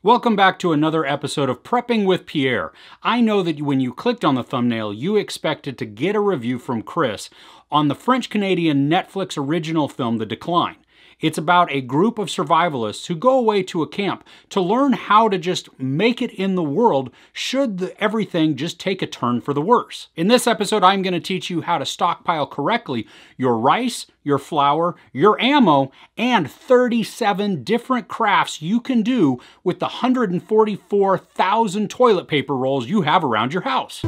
Welcome back to another episode of Prepping with Pierre. I know that when you clicked on the thumbnail, you expected to get a review from Chris on the French-Canadian Netflix original film, The Decline. It's about a group of survivalists who go away to a camp to learn how to just make it in the world should everything just take a turn for the worse. In this episode, I'm going to teach you how to stockpile correctly your rice, your flour, your ammo, and 37 different crafts you can do with the 144,000 toilet paper rolls you have around your house.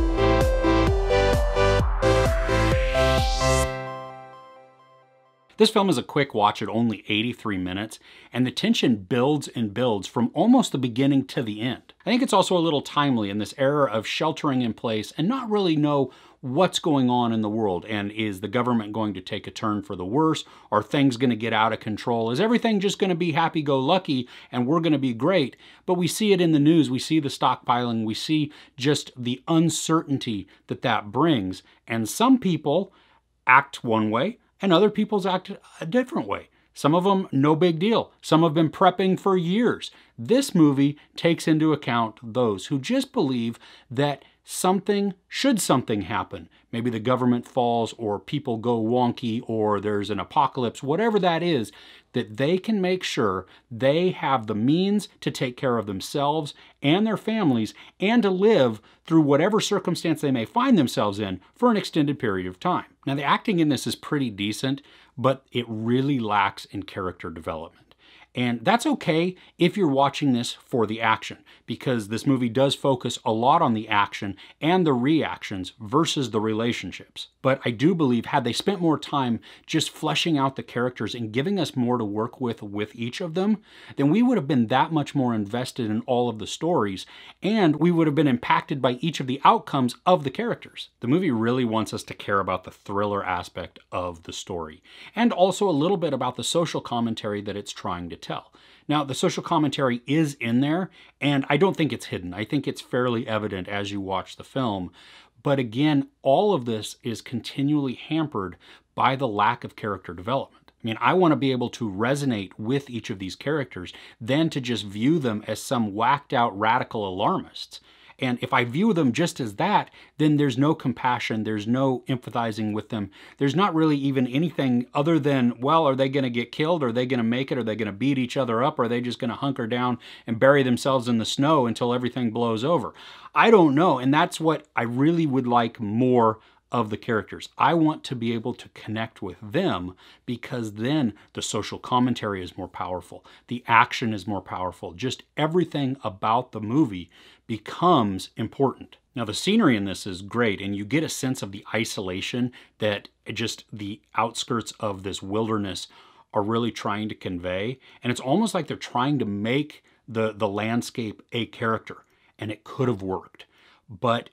This film is a quick watch at only 83 minutes, and the tension builds and builds from almost the beginning to the end. I think it's also a little timely in this era of sheltering in place and not really know what's going on in the world, and is the government going to take a turn for the worse? Are things going to get out of control? Is everything just going to be happy-go-lucky and we're going to be great? But we see it in the news, we see the stockpiling, we see just the uncertainty that that brings, and some people act one way, and other people's act a different way. Some of them, no big deal. Some have been prepping for years. This movie takes into account those who just believe that should something happen, maybe the government falls or people go wonky or there's an apocalypse, whatever that is, that they can make sure they have the means to take care of themselves and their families and to live through whatever circumstance they may find themselves in for an extended period of time. Now, the acting in this is pretty decent, but it really lacks in character development. And that's okay if you're watching this for the action, because this movie does focus a lot on the action and the reactions versus the relationships. But I do believe had they spent more time just fleshing out the characters and giving us more to work with each of them, then we would have been that much more invested in all of the stories, and we would have been impacted by each of the outcomes of the characters. The movie really wants us to care about the thriller aspect of the story, and also a little bit about the social commentary that it's trying to tell. Now, the social commentary is in there, and I don't think it's hidden. I think it's fairly evident as you watch the film. But again, all of this is continually hampered by the lack of character development. I mean, I want to be able to resonate with each of these characters than to just view them as some whacked out radical alarmists. And if I view them just as that, then there's no compassion, there's no empathizing with them. There's not really even anything other than, well, are they going to get killed? Are they going to make it? Are they going to beat each other up? Are they just going to hunker down and bury themselves in the snow until everything blows over? I don't know. And that's what I really would like more of the characters. I want to be able to connect with them, because then the social commentary is more powerful. The action is more powerful. Just everything about the movie becomes important. Now, the scenery in this is great, and you get a sense of the isolation that just the outskirts of this wilderness are really trying to convey. And it's almost like they're trying to make the landscape a character, and it could have worked. But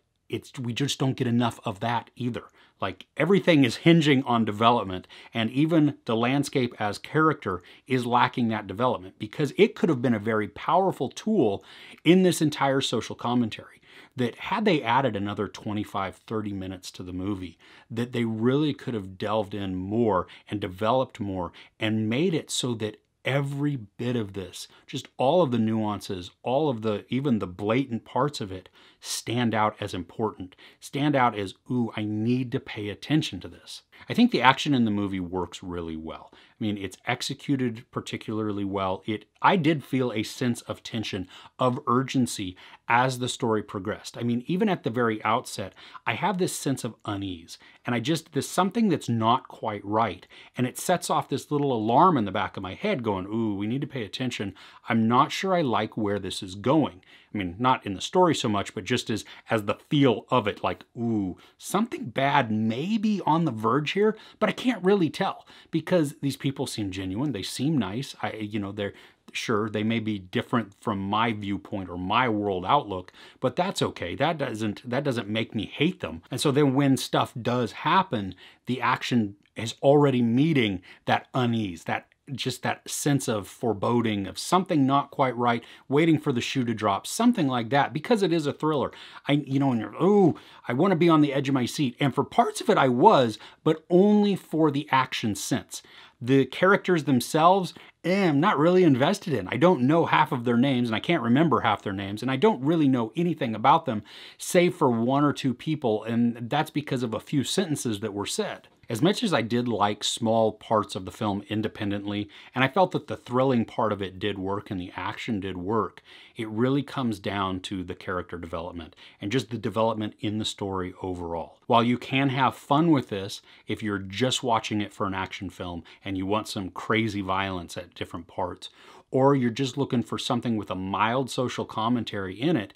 we just don't get enough of that either. Like, everything is hinging on development, and even the landscape as character is lacking that development, because it could have been a very powerful tool in this entire social commentary that, had they added another 25-30 minutes to the movie, that they really could have delved in more and developed more and made it so that every bit of this, just all of the nuances, all of even the blatant parts of it, stand out as important, stand out as, ooh, I need to pay attention to this. I think the action in the movie works really well. I mean, it's executed particularly well. I did feel a sense of tension, of urgency as the story progressed. I mean, even at the very outset, I have this sense of unease, and there's something that's not quite right. And it sets off this little alarm in the back of my head going, ooh, we need to pay attention. I'm not sure I like where this is going. I mean, not in the story so much, but just as the feel of it, like, ooh, something bad may be on the verge here, but I can't really tell, because these people seem genuine. They seem nice. They're sure, they may be different from my viewpoint or my world outlook, but that's okay. That doesn't make me hate them. And so then when stuff does happen, the action is already meeting that unease, that just that sense of foreboding, of something not quite right, waiting for the shoe to drop, something like that, because it is a thriller. And you're, oh, I want to be on the edge of my seat. And for parts of it, I was, but only for the action sense. The characters themselves, I'm not really invested in. I don't know half of their names, and I can't remember half their names, and I don't really know anything about them, save for one or two people, and that's because of a few sentences that were said. As much as I did like small parts of the film independently, and I felt that the thrilling part of it did work and the action did work, it really comes down to the character development and just the development in the story overall. While you can have fun with this if you're just watching it for an action film and you want some crazy violence at different parts, or you're just looking for something with a mild social commentary in it,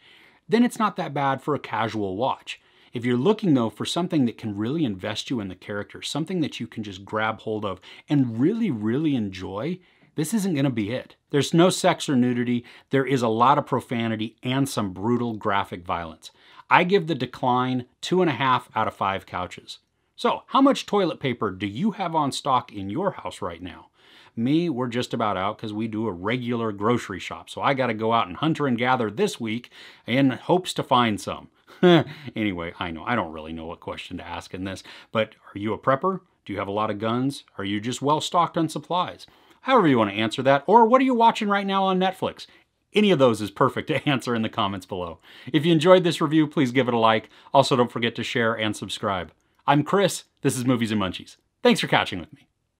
then it's not that bad for a casual watch. If you're looking, though, for something that can really invest you in the character, something that you can just grab hold of and really, really enjoy, this isn't going to be it. There's no sex or nudity, there is a lot of profanity and some brutal graphic violence. I give The Decline 2.5 out of 5 couches. So, how much toilet paper do you have on stock in your house right now? Me, we're just about out because we do a regular grocery shop, so I got to go out and hunter and gather this week in hopes to find some. Anyway, I know, I don't really know what question to ask in this, but are you a prepper? Do you have a lot of guns? Are you just well stocked on supplies? However you want to answer that, or what are you watching right now on Netflix? Any of those is perfect to answer in the comments below. If you enjoyed this review, please give it a like. Also, don't forget to share and subscribe. I'm Chris, this is Movies and Munchies. Thanks for catching with me.